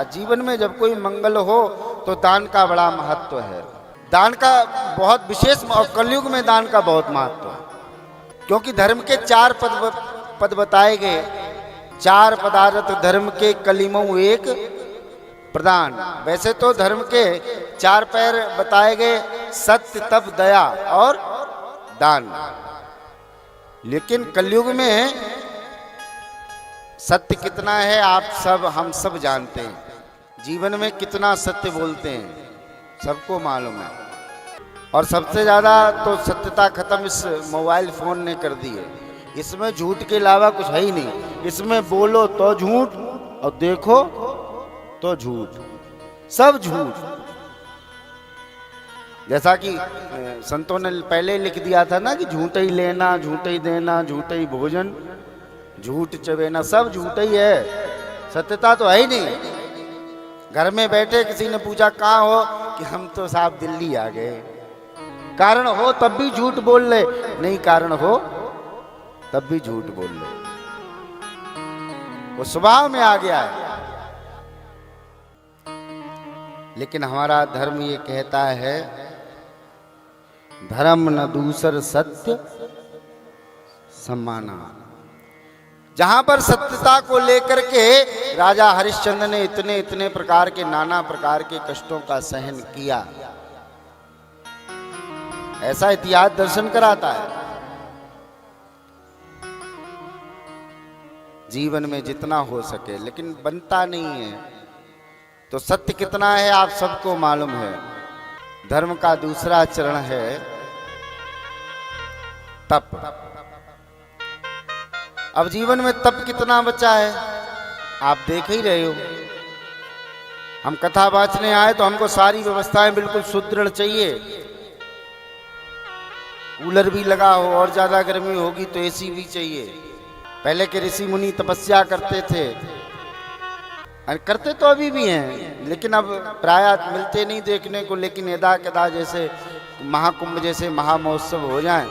जीवन में जब कोई मंगल हो तो दान का बड़ा महत्व है। दान का बहुत विशेष और कलयुग में दान का बहुत महत्व है, क्योंकि धर्म के चार पद बताए गए। चार पदार्थ धर्म के कलिमऊ एक प्रदान। वैसे तो धर्म के चार पैर बताए गए, सत्य, तप, दया और दान। लेकिन कलयुग में सत्य कितना है हम सब जानते हैं। जीवन में कितना सत्य बोलते हैं सबको मालूम है। और सबसे ज़्यादा तो सत्यता खत्म इस मोबाइल फ़ोन ने कर दी है। इसमें झूठ के अलावा कुछ है ही नहीं। इसमें बोलो तो झूठ और देखो तो झूठ, सब झूठ। जैसा कि संतों ने पहले लिख दिया था ना कि झूठ ही लेना, झूठ ही देना, झूठ ही भोजन, झूठ चबेना, सब झूठ ही है। सत्यता तो है ही नहीं। घर में बैठे किसी ने पूछा कहाँ हो, कि हम तो साहब दिल्ली आ गए। कारण हो तब भी झूठ बोल ले, नहीं कारण हो तब भी झूठ बोल ले। वो स्वभाव में आ गया है। लेकिन हमारा धर्म ये कहता है, धर्म न दूसर सत्य सम्माना। जहां पर सत्यता को लेकर के राजा हरिश्चंद्र ने इतने इतने प्रकार के नाना प्रकार के कष्टों का सहन किया, ऐसा इतिहास दर्शन कराता है। जीवन में जितना हो सके, लेकिन बनता नहीं है। तो सत्य कितना है आप सबको मालूम है। धर्म का दूसरा चरण है तप। अब जीवन में तप कितना बचा है आप देख ही रहे हो। हम कथा वाचने आए तो हमको सारी व्यवस्थाएं बिल्कुल सुदृढ़ चाहिए। कूलर भी लगा हो, और ज्यादा गर्मी होगी तो एसी भी चाहिए। पहले के ऋषि मुनि तपस्या करते थे, करते तो अभी भी हैं, लेकिन अब प्राय मिलते नहीं देखने को। लेकिन यदा कदा जैसे महाकुंभ जैसे महामहोत्सव हो जाए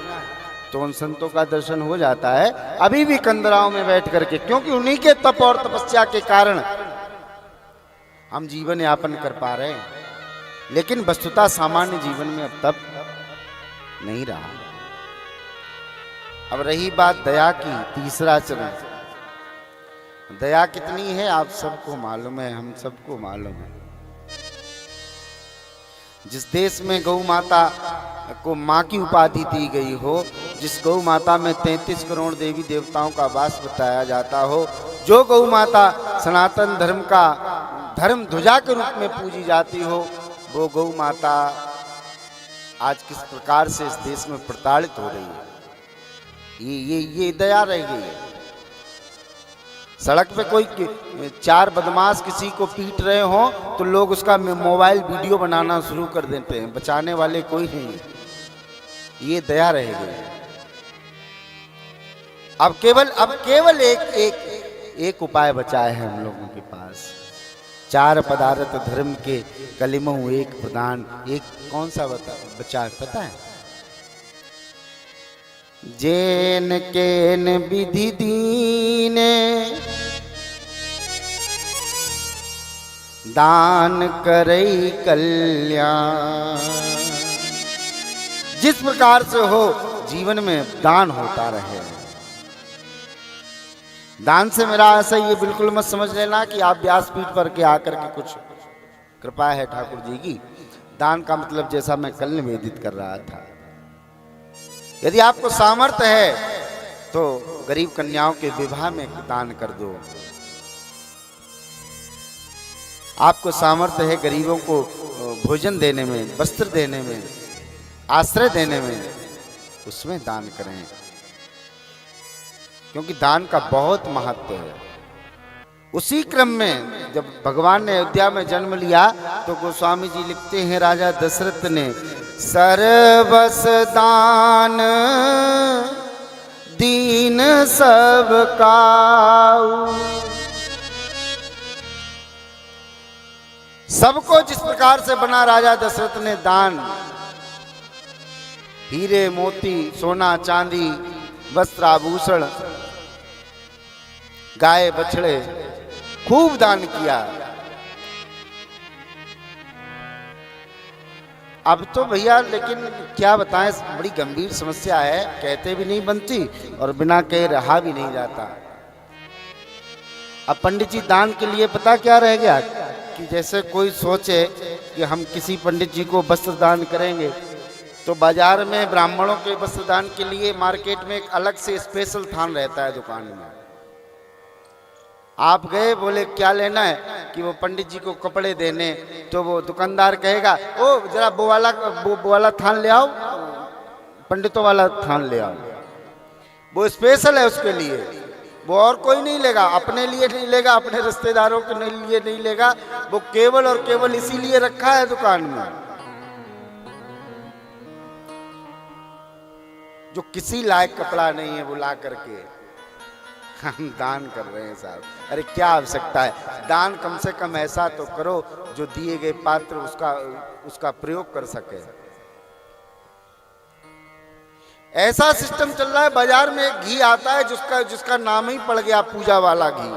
तो उन संतों का दर्शन हो जाता है। अभी भी कंदराओं में बैठ करके, क्योंकि उन्हीं के तप और तपस्या के कारण हम जीवन यापन कर पा रहे हैं। लेकिन वस्तुतः सामान्य जीवन में अब तप नहीं रहा। अब रही बात दया की, तीसरा चरण। दया कितनी है आप सबको मालूम है, हम सबको मालूम है। जिस देश में गौ माता को माँ की उपाधि दी गई हो, जिस गौ माता में 33 करोड़ देवी देवताओं का वास बताया जाता हो, जो गौ माता सनातन धर्म का धर्म ध्वजा के रूप में पूजी जाती हो, वो गौ माता आज किस प्रकार से इस देश में प्रताड़ित हो रही है। ये दया रह गई है। सड़क पे कोई चार बदमाश किसी को पीट रहे हो तो लोग उसका मोबाइल वीडियो बनाना शुरू कर देते हैं, बचाने वाले कोई नहीं। ये दया रह गई। अब केवल एक उपाय बचा है हम लोगों के पास। चार पदार्थ धर्म के कलिमऊ एक प्रदान। एक कौन सा बचा है पता है? जैन केन विधि दीने दान करई कल्याण। जिस प्रकार से हो जीवन में दान होता रहे। दान से मेरा ऐसा ये बिल्कुल मत समझ लेना कि आप व्यासपीठ पर के आकर के कुछ कृपा है ठाकुर जी की। दान का मतलब जैसा मैं कल निवेदित कर रहा था, यदि आपको सामर्थ्य है तो गरीब कन्याओं के विवाह में दान कर दो। आपको सामर्थ्य है गरीबों को भोजन देने में, वस्त्र देने में, आश्रय देने में, उसमें दान करें। क्योंकि दान का बहुत महत्व है। उसी क्रम में जब भगवान ने अयोध्या में जन्म लिया तो गोस्वामी जी लिखते हैं, राजा दशरथ ने सर्वस दान दीन सब काऊ। सबको जिस प्रकार से बना राजा दशरथ ने दान, हीरे मोती सोना चांदी वस्त्र आभूषण गाय बछड़े खूब दान किया। अब तो भैया लेकिन क्या बताएं, बड़ी गंभीर समस्या है, कहते भी नहीं बनती और बिना कहे रहा भी नहीं जाता। अब पंडित जी दान के लिए पता क्या रह गया कि जैसे कोई सोचे कि हम किसी पंडित जी को वस्त्र दान करेंगे, तो बाजार में ब्राह्मणों के वस्त्र दान के लिए मार्केट में एक अलग से स्पेशल थान रहता है दुकान में। आप गए, बोले क्या लेना है, कि वो पंडित जी को कपड़े देने, तो वो दुकानदार कहेगा ओ जरा वो वाला थान ले आओ, पंडितों वाला थान ले आओ। वो स्पेशल है उसके लिए, वो और कोई नहीं लेगा, अपने लिए नहीं लेगा, अपने रिश्तेदारों के लिए नहीं लेगा, वो केवल और केवल इसीलिए रखा है दुकान में। जो किसी लायक कपड़ा नहीं है वो ला करके हम दान कर रहे हैं साहब। अरे क्या आवश्यकता है, दान कम से कम ऐसा तो करो जो दिए गए पात्र उसका प्रयोग कर सके। ऐसा सिस्टम चल रहा है, बाजार में एक घी आता है जिसका नाम ही पड़ गया पूजा वाला घी।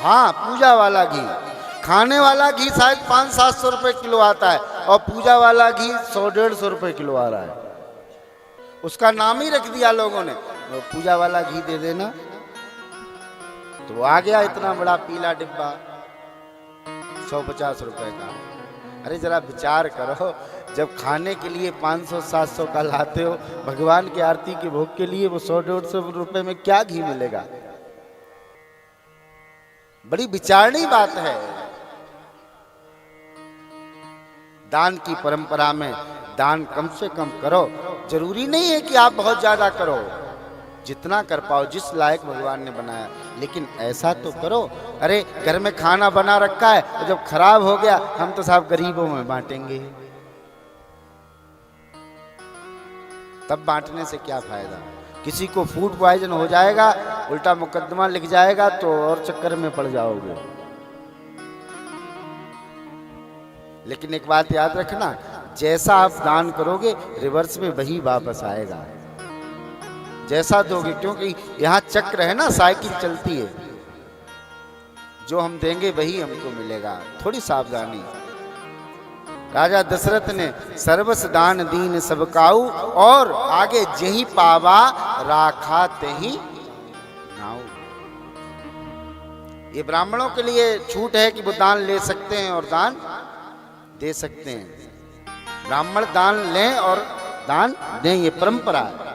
हाँ, पूजा वाला घी। खाने वाला घी शायद 500-700 रुपए किलो आता है और पूजा वाला घी 100-150 रुपए किलो आ रहा है। उसका नाम ही रख दिया लोगों ने, पूजा वाला घी दे देना। तो आ गया इतना बड़ा पीला डिब्बा 150 रुपए का। अरे जरा विचार करो, जब खाने के लिए 500-700 का लाते हो, भगवान की आरती के भोग के लिए वो 100-150 रुपए में क्या घी मिलेगा। बड़ी विचारणी बात है। दान की परंपरा में दान कम से कम करो। जरूरी नहीं है कि आप बहुत ज्यादा करो, जितना कर पाओ, जिस लायक भगवान ने बनाया, लेकिन ऐसा तो करो। अरे घर में खाना बना रखा है, तो जब खराब हो गया हम तो साहब गरीबों में बांटेंगे, तब बांटने से क्या फायदा। किसी को फूड पॉइजन हो जाएगा, उल्टा मुकदमा लिख जाएगा, तो और चक्कर में पड़ जाओगे। लेकिन एक बात याद रखना, जैसा आप दान करोगे रिवर्स में वही वापस आएगा, जैसा दोगे। क्योंकि यहाँ चक्र है ना, साइकिल चलती है, जो हम देंगे वही हमको मिलेगा। थोड़ी सावधानी। राजा दशरथ ने सर्वस दान दीन सब काऊ, और आगे जही पावा राखा तेही नाऊ। ये ब्राह्मणों के लिए छूट है कि वो दान ले सकते हैं और दान दे सकते हैं। ब्राह्मण दान लें और दान दें, ये परंपरा है।